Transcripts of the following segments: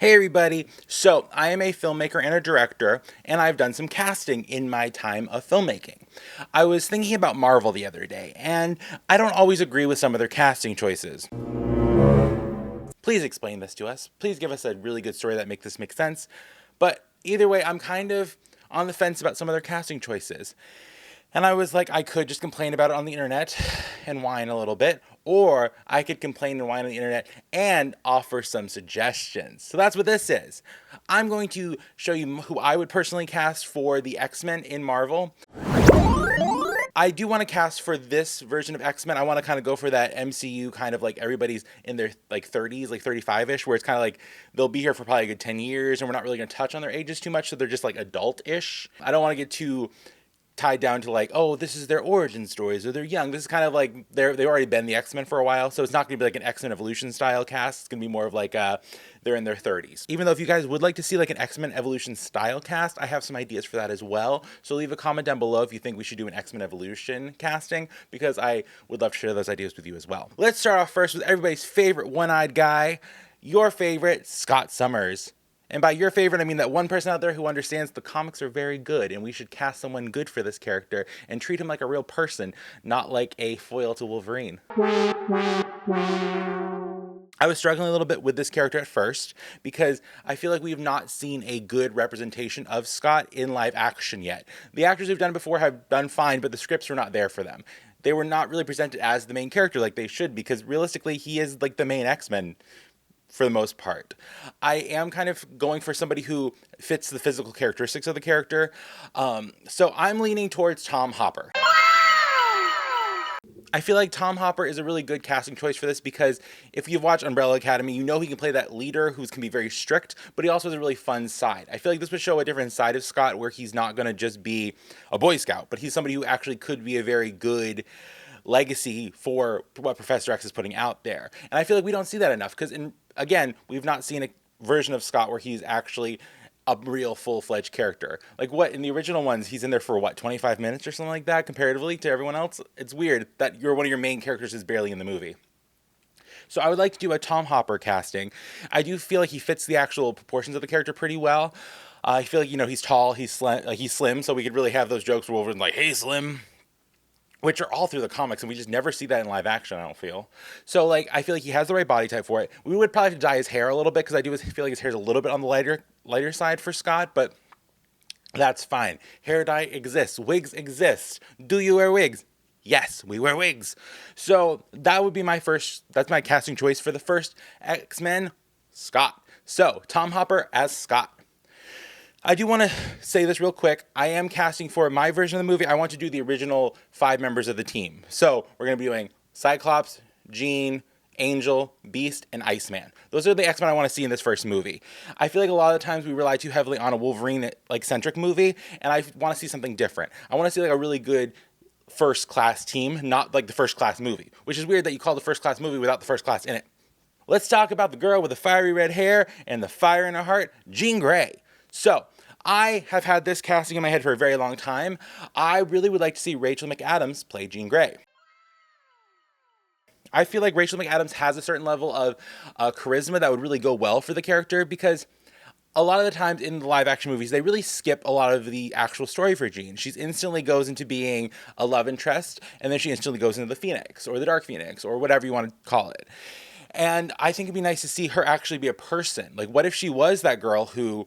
Hey everybody! So, I am a filmmaker and a director, and I've done some casting in my time of filmmaking. I was thinking about Marvel the other day, and I don't always agree with some of their casting choices. Please explain this to us. Please give us a really good story that makes this make sense. But either way, I'm kind of on the fence about some of their casting choices. And I was like, I could just complain about it on the internet and whine a little bit, or I could complain and whine on the internet and offer some suggestions. So that's what this is. I'm going to show you who I would personally cast for the X-Men in Marvel. I do want to cast for this version of X-Men. I want to kind of go for that MCU kind of like everybody's in their like 30s, like 35-ish, where it's kind of like they'll be here for probably a good 10 years and we're not really going to touch on their ages too much, so they're just like adult-ish. I don't want to get too tied down to like, oh, this is their origin stories or they're young. This is kind of like they've already been the X-Men for a while, so it's not going to be like an X-Men Evolution style cast. It's going to be more of like they're in their 30s. Even though if you guys would like to see like an X-Men Evolution style cast, I have some ideas for that as well. So leave a comment down below if you think we should do an X-Men Evolution casting, because I would love to share those ideas with you as well. Let's start off first with everybody's favorite one-eyed guy, your favorite Scott Summers. And by your favorite, I mean that one person out there who understands the comics are very good and we should cast someone good for this character and treat him like a real person, not like a foil to Wolverine. I was struggling a little bit with this character at first because I feel like we have not seen a good representation of Scott in live action yet. The actors who've done it before have done fine, but the scripts were not there for them. They were not really presented as the main character like they should, because realistically he is like the main X-Men for the most part. I am kind of going for somebody who fits the physical characteristics of the character. So I'm leaning towards Tom Hopper. I feel like Tom Hopper is a really good casting choice for this because if you've watched Umbrella Academy, you know he can play that leader who can be very strict, but he also has a really fun side. I feel like this would show a different side of Scott where he's not going to just be a Boy Scout, but he's somebody who actually could be a very good legacy for what Professor X is putting out there. And I feel like we don't see that enough because, again, we've not seen a version of Scott where he's actually a real full-fledged character. Like what in the original ones, he's in there for what, 25 minutes or something like that comparatively to everyone else. It's weird that one of your main characters is barely in the movie. So I would like to do a Tom Hopper casting. I do feel like he fits the actual proportions of the character pretty well. I feel like, he's tall, he's slim, so we could really have those jokes where Wolverine's like, hey, Slim, which are all through the comics, and we just never see that in live action, I don't feel. So, like, I feel like he has the right body type for it. We would probably have to dye his hair a little bit, because I do feel like his hair's a little bit on the lighter side for Scott, but that's fine. Hair dye exists. Wigs exist. Do you wear wigs? Yes, we wear wigs. So, that would be that's my casting choice for the first X-Men, Scott. So, Tom Hopper as Scott. I do want to say this real quick. I am casting for my version of the movie. I want to do the original 5 members of the team. So we're going to be doing Cyclops, Jean, Angel, Beast, and Iceman. Those are the X-Men I want to see in this first movie. I feel like a lot of times we rely too heavily on a Wolverine-centric movie, and I want to see something different. I want to see like a really good first-class team, not like the first-class movie, which is weird that you call the first-class movie without the first class in it. Let's talk about the girl with the fiery red hair and the fire in her heart, Jean Grey. So, I have had this casting in my head for a very long time. I really would like to see Rachel McAdams play Jean Grey. I feel like Rachel McAdams has a certain level of charisma that would really go well for the character, because a lot of the times in the live action movies, they really skip a lot of the actual story for Jean. She instantly goes into being a love interest, and then she instantly goes into the Phoenix, or the Dark Phoenix, or whatever you want to call it. And I think it'd be nice to see her actually be a person. Like, what if she was that girl who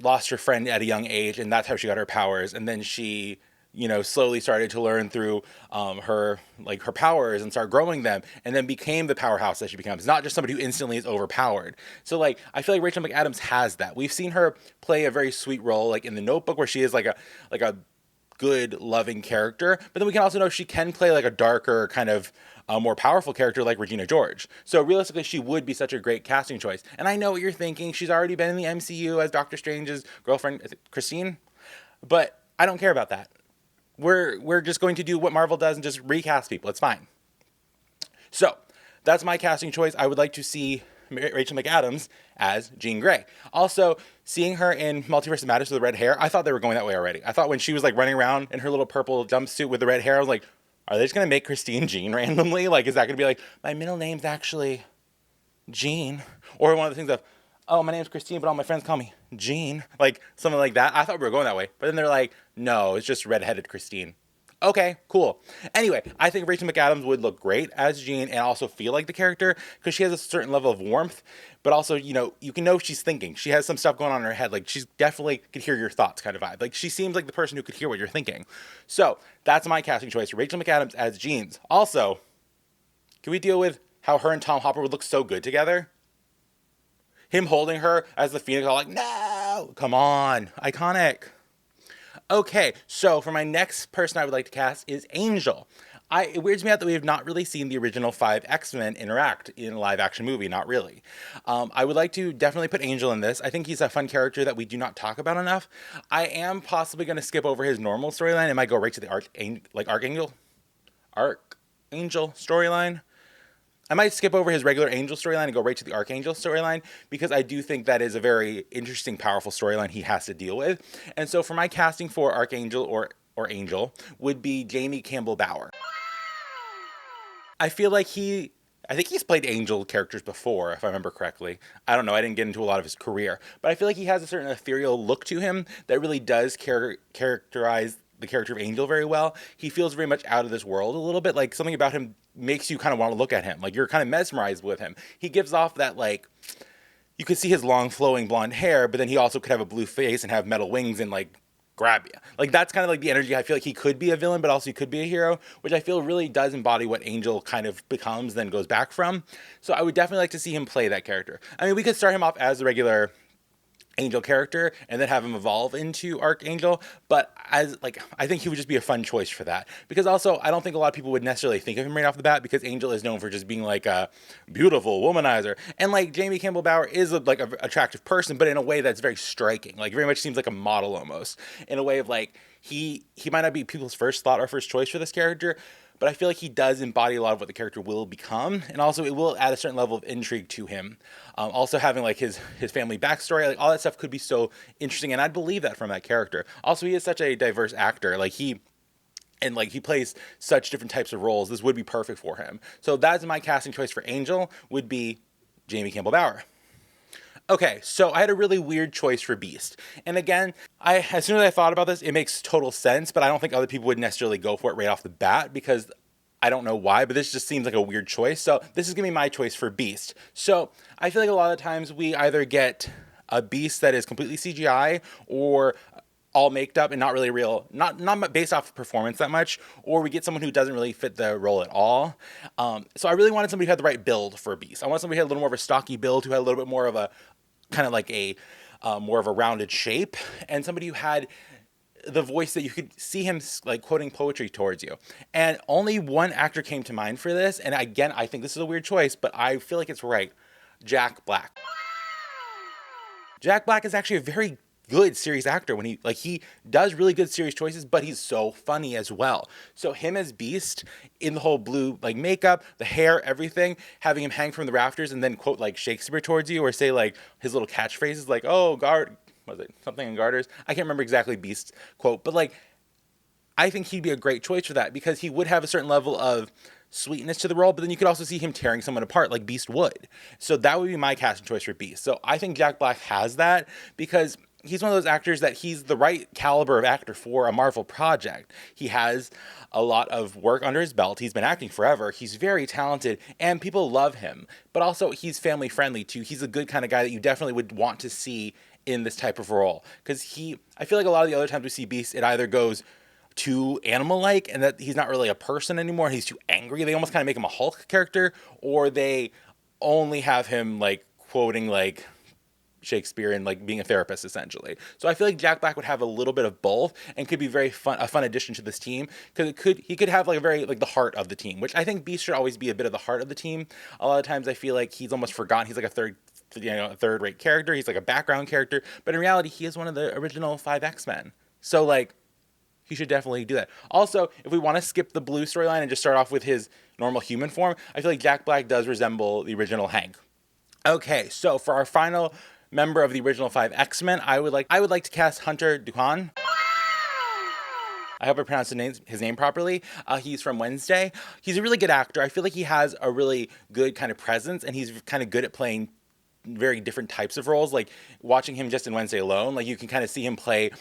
lost her friend at a young age, and that's how she got her powers, and then she, slowly started to learn through her powers and start growing them, and then became the powerhouse that she becomes. Not just somebody who instantly is overpowered. So, I feel like Rachel McAdams has that. We've seen her play a very sweet role, like in The Notebook, where she is like a good, loving character, but then we can also know she can play like a darker kind of more powerful character like Regina George. So realistically, she would be such a great casting choice. And I know what you're thinking. She's already been in the MCU as Doctor Strange's girlfriend, Christine. But I don't care about that. We're just going to do what Marvel does and just recast people. It's fine. So that's my casting choice. I would like to see Rachel McAdams as Jean Grey. Also, seeing her in Multiverse of Madness with the red hair, I thought they were going that way already. I thought when she was like running around in her little purple jumpsuit with the red hair, I was like, are they just going to make Christine Jean randomly? Like, is that going to be like, my middle name's actually Jean? Or one of the things of, oh, my name's Christine, but all my friends call me Jean. Like, something like that. I thought we were going that way. But then they're like, no, it's just redheaded Christine. Okay, cool. Anyway, I think Rachel McAdams would look great as Jean and also feel like the character because she has a certain level of warmth, but also, you can know she's thinking. She has some stuff going on in her head. Like, she's definitely could hear your thoughts kind of vibe. Like, she seems like the person who could hear what you're thinking. So, that's my casting choice, Rachel McAdams as Jean. Also, can we deal with how her and Tom Hopper would look so good together? Him holding her as the Phoenix, all like, no! Come on. Iconic. Okay, so for my next person I would like to cast is Angel. It weirds me out that we have not really seen the original 5 X-Men interact in a live-action movie, not really. I would like to definitely put Angel in this. I think he's a fun character that we do not talk about enough. I am possibly going to skip over his normal storyline and might go right to the Archangel storyline. I might skip over his regular Angel storyline and go right to the Archangel storyline because I do think that is a very interesting, powerful storyline he has to deal with. And so for my casting for Archangel or Angel would be Jamie Campbell Bower. I feel like I think he's played Angel characters before, if I remember correctly. I don't know, I didn't get into a lot of his career. But I feel like he has a certain ethereal look to him that really does characterize the character of Angel very well. He feels very much out of this world a little bit. Like, something about him makes you kind of want to look at him. Like, you're kind of mesmerized with him. He gives off that, like, you could see his long flowing blonde hair, but then he also could have a blue face and have metal wings and, like, grab you. Like, that's kind of like the energy. I feel like he could be a villain, but also he could be a hero, which I feel really does embody what Angel kind of becomes, then goes back from. So I would definitely like to see him play that character. I mean, we could start him off as the regular Angel character and then have him evolve into Archangel, but I think he would just be a fun choice for that, because also I don't think a lot of people would necessarily think of him right off the bat, because Angel is known for just being like a beautiful womanizer, and like Jamie Campbell Bower is a attractive person, but in a way that's very striking, like very much seems like a model almost, in a way of like he might not be people's first thought or first choice for this character, but I feel like he does embody a lot of what the character will become, and also it will add a certain level of intrigue to him. Also having like his family backstory, like all that stuff could be so interesting, and I'd believe that from that character. Also, he is such a diverse actor, he plays such different types of roles. This would be perfect for him. So that's my casting choice for Angel, would be Jamie Campbell Bower. Okay, so I had a really weird choice for Beast. And again, as soon as I thought about this, it makes total sense, but I don't think other people would necessarily go for it right off the bat, because I don't know why, but this just seems like a weird choice. So this is going to be my choice for Beast. So I feel like a lot of times we either get a Beast that is completely CGI or all maked up and not really real, not based off of performance that much, or we get someone who doesn't really fit the role at all. So I really wanted somebody who had the right build for Beast. I wanted somebody who had a little more of a stocky build, who had a little bit more of a kind of like a more of a rounded shape, and somebody who had the voice that you could see him like quoting poetry towards you. And only one actor came to mind for this, and again, I think this is a weird choice, but I feel like it's right. Jack Black. Jack Black is actually a very good series actor when he does really good series choices, but he's so funny as well. So him as Beast in the whole blue like makeup, the hair, everything, having him hang from the rafters and then quote like Shakespeare towards you, or say like his little catchphrases like, oh, guard, was it something in garters? I can't remember exactly Beast's quote, but like I think he'd be a great choice for that, because he would have a certain level of sweetness to the role, but then you could also see him tearing someone apart like Beast would. So that would be my casting choice for Beast. So I think Jack Black has that, because he's one of those actors that he's the right caliber of actor for a Marvel project. He has a lot of work under his belt. He's been acting forever. He's very talented and people love him, but also he's family friendly too. He's a good kind of guy that you definitely would want to see in this type of role, because I feel like a lot of the other times we see Beast, it either goes too animal-like and that he's not really a person anymore. He's too angry. They almost kind of make him a Hulk character, or they only have him like quoting like Shakespeare and like being a therapist essentially. So I feel like Jack Black would have a little bit of both and could be a fun addition to this team, because he could have like a very like the heart of the team, which I think Beast should always be a bit of the heart of the team. A lot of times I feel like he's almost forgotten. He's like a third-rate character. He's like a background character, but in reality he is one of the original 5 X-Men. So like he should definitely do that. Also, if we want to skip the blue storyline and just start off with his normal human form, I feel like Jack Black does resemble the original Hank. Okay, so for our final member of the original 5 X-Men, I would like to cast Hunter Doohan. I hope I pronounced his name properly. He's from Wednesday. He's a really good actor. I feel like he has a really good kind of presence, and he's kind of good at playing very different types of roles. Like watching him just in Wednesday alone, like you can kind of see him play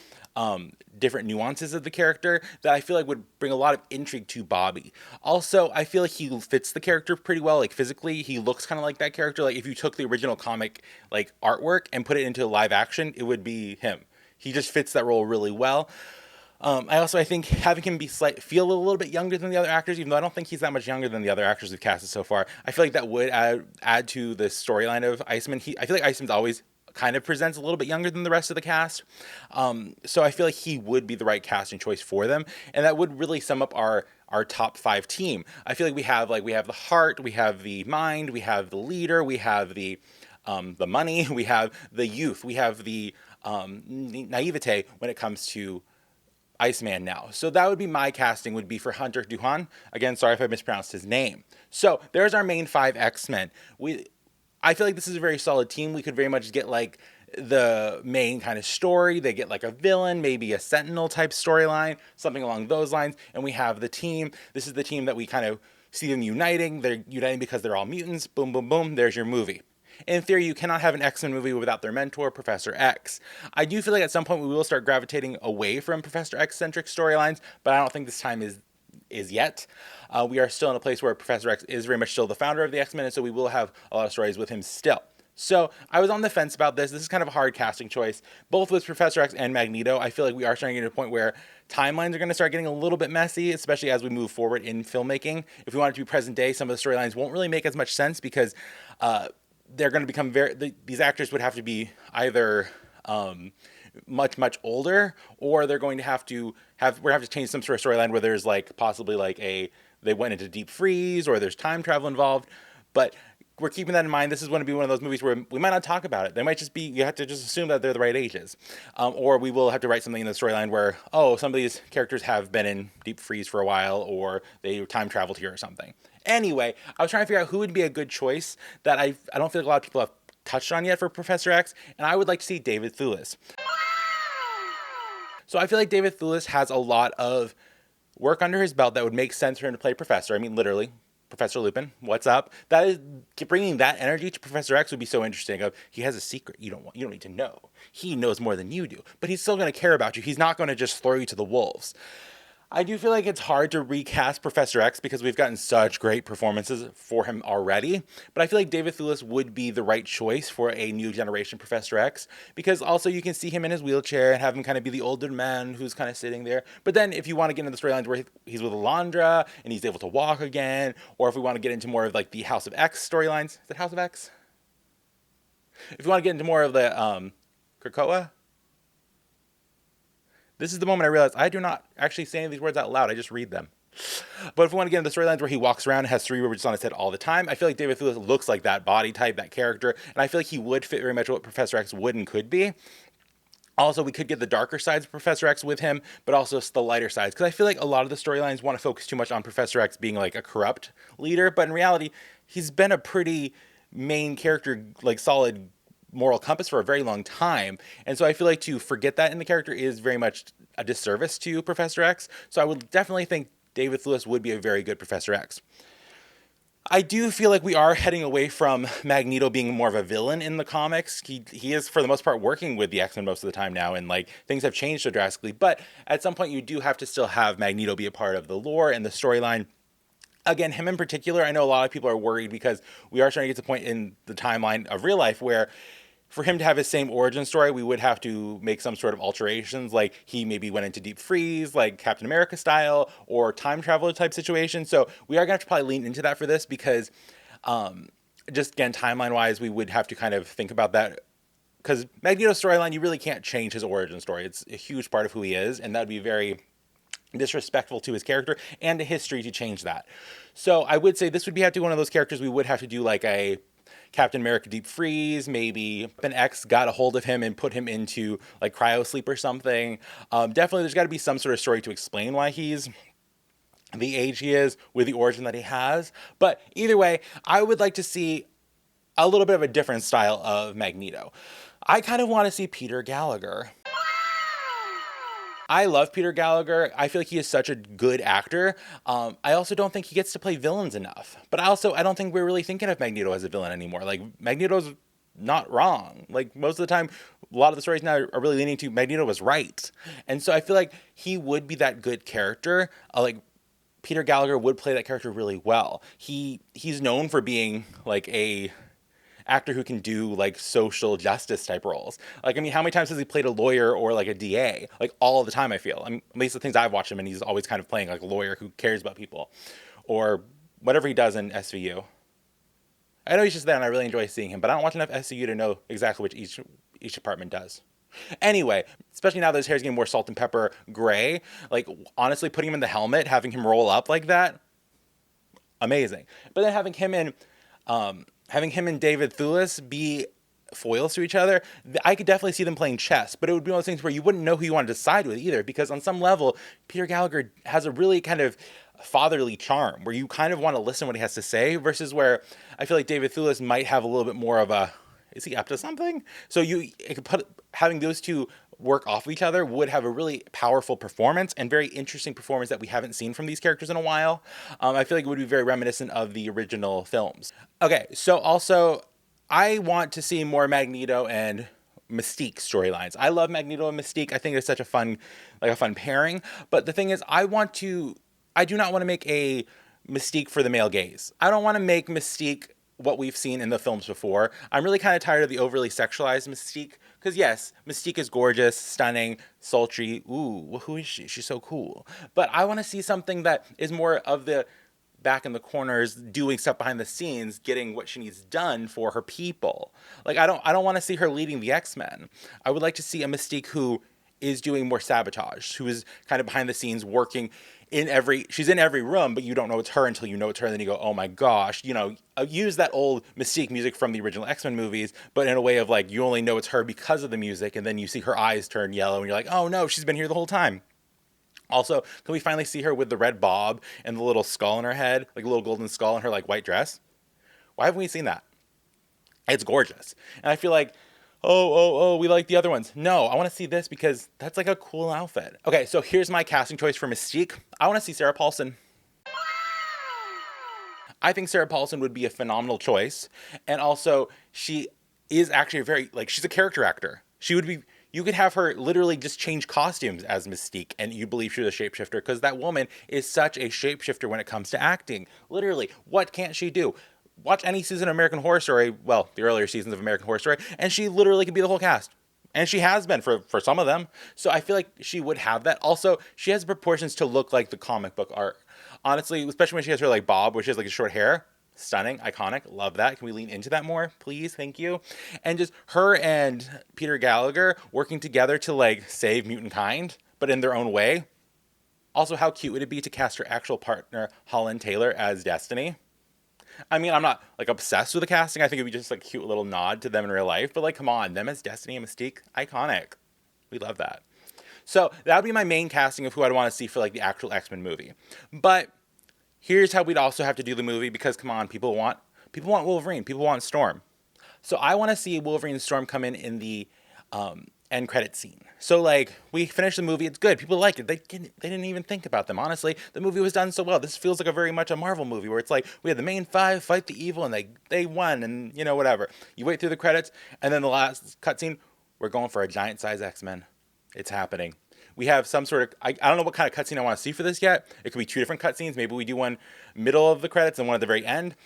different nuances of the character that I feel like would bring a lot of intrigue to Bobby. Also, I feel like he fits the character pretty well. Like physically, he looks kind of like that character. Like if you took the original comic like artwork and put it into live action, it would be him. He just fits that role really well. I think having him feel a little bit younger than the other actors, even though I don't think he's that much younger than the other actors we've casted so far, I feel like that would add to the storyline of Iceman. I feel like Iceman's always kind of presents a little bit younger than the rest of the cast. So I feel like he would be the right casting choice for them. And that would really sum up our top 5 team. I feel like we have the heart, we have the mind, we have the leader, we have the money, we have the youth, we have the naivete when it comes to Iceman now. So that would be my casting, would be for Hunter Doohan. Again, sorry if I mispronounced his name. So there's our main 5 X-Men. I feel like this is a very solid team. We could very much get like the main kind of story. They get like a villain, maybe a Sentinel type storyline, something along those lines. And we have the team. This is the team that we kind of see them uniting. They're uniting because they're all mutants. Boom, boom, boom. There's your movie. In theory, you cannot have an X-Men movie without their mentor, Professor X. I do feel like at some point we will start gravitating away from Professor X-centric storylines, but I don't think this time is yet. We are still in a place where Professor X is very much still the founder of the X-Men, and so we will have a lot of stories with him still. So I was on the fence about this. This is kind of a hard casting choice. Both with Professor X and Magneto, I feel like we are starting to get to a point where timelines are going to start getting a little bit messy, especially as we move forward in filmmaking. If we want it to be present day, some of the storylines won't really make as much sense because they're going to become these actors would have to be either much older, or they're going to have to change some sort of storyline where there's like possibly like they went into deep freeze, or there's time travel involved. But we're keeping that in mind. This is going to be one of those movies where we might not talk about it. They might just be, you have to just assume that they're the right ages. Or we will have to write something in the storyline where, some of these characters have been in deep freeze for a while, or they time traveled here or something. Anyway, I was trying to figure out who would be a good choice that I don't feel like a lot of people have touched on yet for Professor X, and I would like to see David Thewlis. So I feel like David Thewlis has a lot of work under his belt that would make sense for him to play Professor. I mean, literally, Professor Lupin, what's up? That is, bringing that energy to Professor X would be so interesting. He has a secret you don't need to know. He knows more than you do, but he's still going to care about you. He's not going to just throw you to the wolves. I do feel like it's hard to recast Professor X because we've gotten such great performances for him already. But I feel like David Thewlis would be the right choice for a new generation Professor X, because also you can see him in his wheelchair and have him kind of be the older man who's kind of sitting there. But then if you want to get into the storylines where he's with Alondra and he's able to walk again, or if we want to get into more of like the House of X storylines, is it House of X? If you want to get into more of the Krakoa? This is the moment I realized I do not actually say any of these words out loud. I just read them. But if we want to get into the storylines where he walks around and has 3 rivers on his head all the time, I feel like David Thewlis looks like that body type, that character, and I feel like he would fit very much what Professor X would and could be. Also, we could get the darker sides of Professor X with him, but also the lighter sides, because I feel like a lot of the storylines want to focus too much on Professor X being like a corrupt leader, but in reality, he's been a pretty main character, like solid moral compass for a very long time. And so I feel like to forget that in the character is very much a disservice to Professor X. So I would definitely think David Thewlis would be a very good Professor X. I do feel like we are heading away from Magneto being more of a villain in the comics. He is, for the most part, working with the X-Men most of the time now, and like things have changed so drastically. But at some point, you do have to still have Magneto be a part of the lore and the storyline. Again, him in particular, I know a lot of people are worried because we are starting to get to the point in the timeline of real life where for him to have his same origin story, we would have to make some sort of alterations, like he maybe went into deep freeze, like Captain America style, or time traveler type situation. So we are going to have to probably lean into that for this because just again, timeline-wise, we would have to kind of think about that. Because Magneto's storyline, you really can't change his origin story. It's a huge part of who he is, and that would be very disrespectful to his character and to history to change that. So I would say this would have to be one of those characters we would have to do like a Captain America deep freeze, maybe an X got a hold of him and put him into like cryo sleep or something. Definitely there's got to be some sort of story to explain why he's the age he is with the origin that he has. But either way, I would like to see a little bit of a different style of Magneto. I kind of want to see Peter Gallagher. I love Peter Gallagher. I feel like he is such a good actor. I also don't think he gets to play villains enough. But I don't think we're really thinking of Magneto as a villain anymore. Like, Magneto's not wrong. Like, most of the time, a lot of the stories now are really leaning to Magneto was right. And so I feel like he would be that good character. Like, Peter Gallagher would play that character really well. He's known for being like a actor who can do like social justice type roles. Like, I mean, how many times has he played a lawyer or like a DA? Like, all of the time, I feel. I mean, at least the things I've watched him, and he's always kind of playing like a lawyer who cares about people, or whatever he does in SVU. I know he's just there, and I really enjoy seeing him, but I don't watch enough SVU to know exactly which each department does. Anyway, especially now that his hair's getting more salt and pepper gray, like, honestly, putting him in the helmet, having him roll up like that, amazing. But then having him and David Thewlis be foils to each other, I could definitely see them playing chess, but it would be one of those things where you wouldn't know who you want to side with either, because on some level, Peter Gallagher has a really kind of fatherly charm where you kind of want to listen to what he has to say, versus where I feel like David Thewlis might have a little bit more of a, is he up to something? So having those two work off of each other would have a really powerful performance, and very interesting performance that we haven't seen from these characters in a while. I feel like it would be very reminiscent of the original films. Okay, so also, I want to see more Magneto and Mystique storylines. I love Magneto and Mystique. I think it's such a fun pairing. But the thing is, I do not want to make a Mystique for the male gaze. I don't want to make Mystique what we've seen in the films before. I'm really kind of tired of the overly sexualized Mystique. Because yes, Mystique is gorgeous, stunning, sultry. Ooh, who is she? She's so cool. But I want to see something that is more of the back in the corners, doing stuff behind the scenes, getting what she needs done for her people. Like, I don't want to see her leading the X-Men. I would like to see a Mystique who is doing more sabotage, who is kind of behind the scenes working she's in every room, but you don't know it's her until you know it's her, and then you go, oh my gosh, use that old Mystique music from the original X-Men movies, but in a way of like, you only know it's her because of the music, and then you see her eyes turn yellow, and you're like, oh no, she's been here the whole time. Also, can we finally see her with the red bob and the little skull in her head, like a little golden skull in her like white dress? Why haven't we seen that? It's gorgeous. And I feel like, we like the other ones. No, I want to see this because that's like a cool outfit. Okay, so here's my casting choice for Mystique. I want to see Sarah Paulson. I think Sarah Paulson would be a phenomenal choice. And also, she is actually she's a character actor. You could have her literally just change costumes as Mystique, and you believe she's a shapeshifter, because that woman is such a shapeshifter when it comes to acting. Literally, what can't she do? Watch any season of American Horror Story, well, the earlier seasons of American Horror Story, and she literally can be the whole cast. And she has been for some of them. So I feel like she would have that. Also, she has proportions to look like the comic book art. Honestly, especially when she has her like bob, where she has like a short hair. Stunning, iconic, love that. Can we lean into that more, please? Thank you. And just her and Peter Gallagher working together to like save mutant kind, but in their own way. Also, how cute would it be to cast her actual partner, Holland Taylor, as Destiny? I mean, I'm not like obsessed with the casting. I think it'd be just like a cute little nod to them in real life. But like, come on, them as Destiny and Mystique, iconic. We love that. So that would be my main casting of who I'd want to see for like the actual X-Men movie. But here's how we'd also have to do the movie, because come on, people want Wolverine, people want Storm. So I want to see Wolverine and Storm come in the end credit scene. So like, we finish the movie, it's good, people like it. They didn't even think about them. Honestly, the movie was done so well. This feels like a very much a Marvel movie where it's like, we had the main five fight the evil, and they won, and whatever. You wait through the credits, and then the last cutscene, we're going for a giant size X-Men. It's happening. We have some sort of, I don't know what kind of cutscene I want to see for this yet. It could be two different cutscenes. Maybe we do one middle of the credits and one at the very end.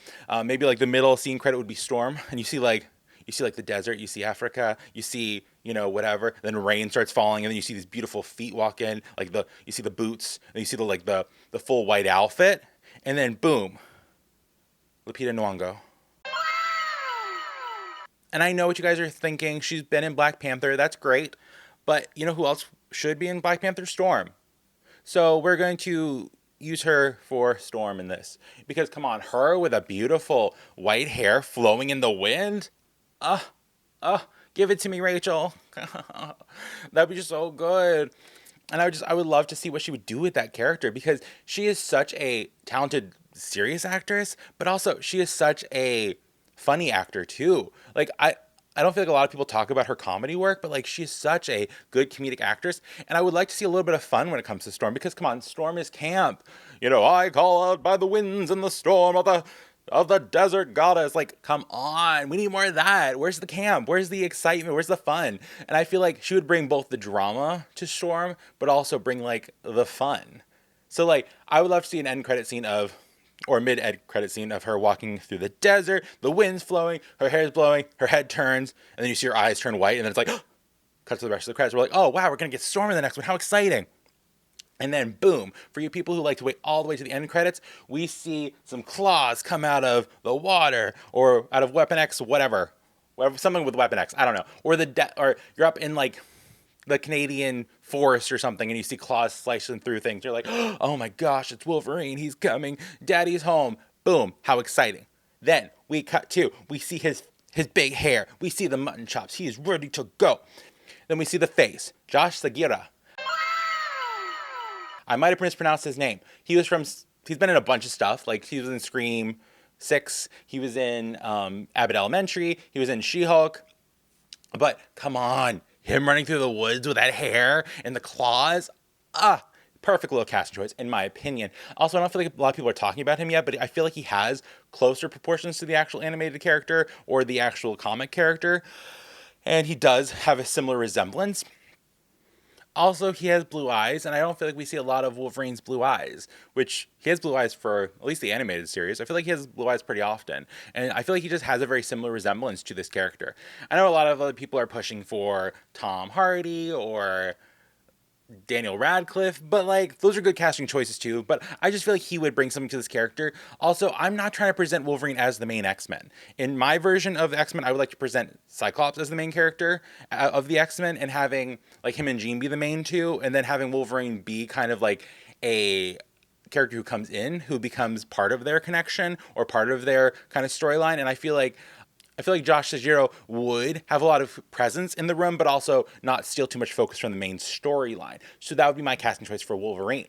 Maybe like the middle scene credit would be Storm, and you see like the desert, you see Africa, you see, whatever. Then rain starts falling, and then you see these beautiful feet walk in, you see the boots, and you see the full white outfit, and then boom, Lupita Nyong'o. And I know what you guys are thinking. She's been in Black Panther. That's great. But you know who else should be in Black Panther? Storm. So we're going to use her for Storm in this. Because come on, her with a beautiful white hair flowing in the wind. Give it to me, Rachel. That'd be just so good. And I would love to see what she would do with that character, because she is such a talented, serious actress, but also she is such a funny actor too. Like, I don't feel like a lot of people talk about her comedy work, but like, she's such a good comedic actress. And I would like to see a little bit of fun when it comes to Storm, because come on, Storm is camp. I call out by the winds and the storm of the of the desert goddess. Like, come on, we need more of that. Where's the camp? Where's the excitement? Where's the fun? And I feel like she would bring both the drama to Storm, but also bring like the fun. So like, I would love to see an end credit scene of, or mid end credit scene of her walking through the desert, the wind's flowing, her hair's blowing, her head turns, and then you see her eyes turn white, and then it's like, cut to the rest of the credits. We're like, oh wow, we're gonna get Storm in the next one. How exciting! And then boom, for you people who like to wait all the way to the end credits, we see some claws come out of the water or out of Weapon X, whatever something with Weapon X. I don't know. Or or you're up in like the Canadian forest or something, and you see claws slicing through things. You're like, oh my gosh, it's Wolverine. He's coming. Daddy's home. Boom! How exciting! Then we cut to, we see his big hair. We see the mutton chops. He is ready to go. Then we see the face, Josh Sagira. I might have mispronounced his name. He's been in a bunch of stuff. Like, he was in Scream 6. He was in Abbott Elementary. He was in She-Hulk. But come on, him running through the woods with that hair and the claws. Perfect little casting choice, in my opinion. Also, I don't feel like a lot of people are talking about him yet, but I feel like he has closer proportions to the actual animated character or the actual comic character. And he does have a similar resemblance. Also, he has blue eyes, and I don't feel like we see a lot of Wolverine's blue eyes, which he has blue eyes for at least the animated series. I feel like he has blue eyes pretty often, and I feel like he just has a very similar resemblance to this character. I know a lot of other people are pushing for Tom Hardy or Daniel Radcliffe, but like, those are good casting choices too. But I just feel like he would bring something to this character. Also, I'm not trying to present Wolverine as the main X-Men. In my version of X-Men, I would like to present Cyclops as the main character of the X-Men, and having like him and Jean be the main two, and then having Wolverine be kind of like a character who comes in, who becomes part of their connection or part of their kind of storyline. And I feel like Josh Sajiro would have a lot of presence in the room, but also not steal too much focus from the main storyline. So that would be my casting choice for Wolverine.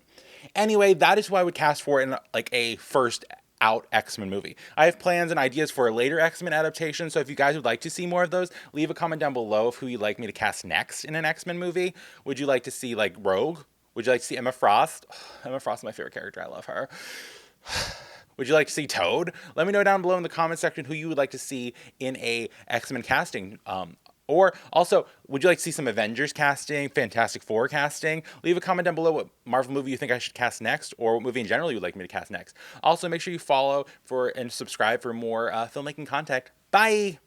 Anyway, that is who I would cast for in like a first out X-Men movie. I have plans and ideas for a later X-Men adaptation, so if you guys would like to see more of those, leave a comment down below of who you'd like me to cast next in an X-Men movie. Would you like to see like Rogue? Would you like to see Emma Frost? Emma Frost is my favorite character. I love her. Would you like to see Toad? Let me know down below in the comment section who you would like to see in a X-Men casting. Or also, would you like to see some Avengers casting, Fantastic Four casting? Leave a comment down below what Marvel movie you think I should cast next, or what movie in general you would like me to cast next. Also, make sure you follow and subscribe for more filmmaking content. Bye!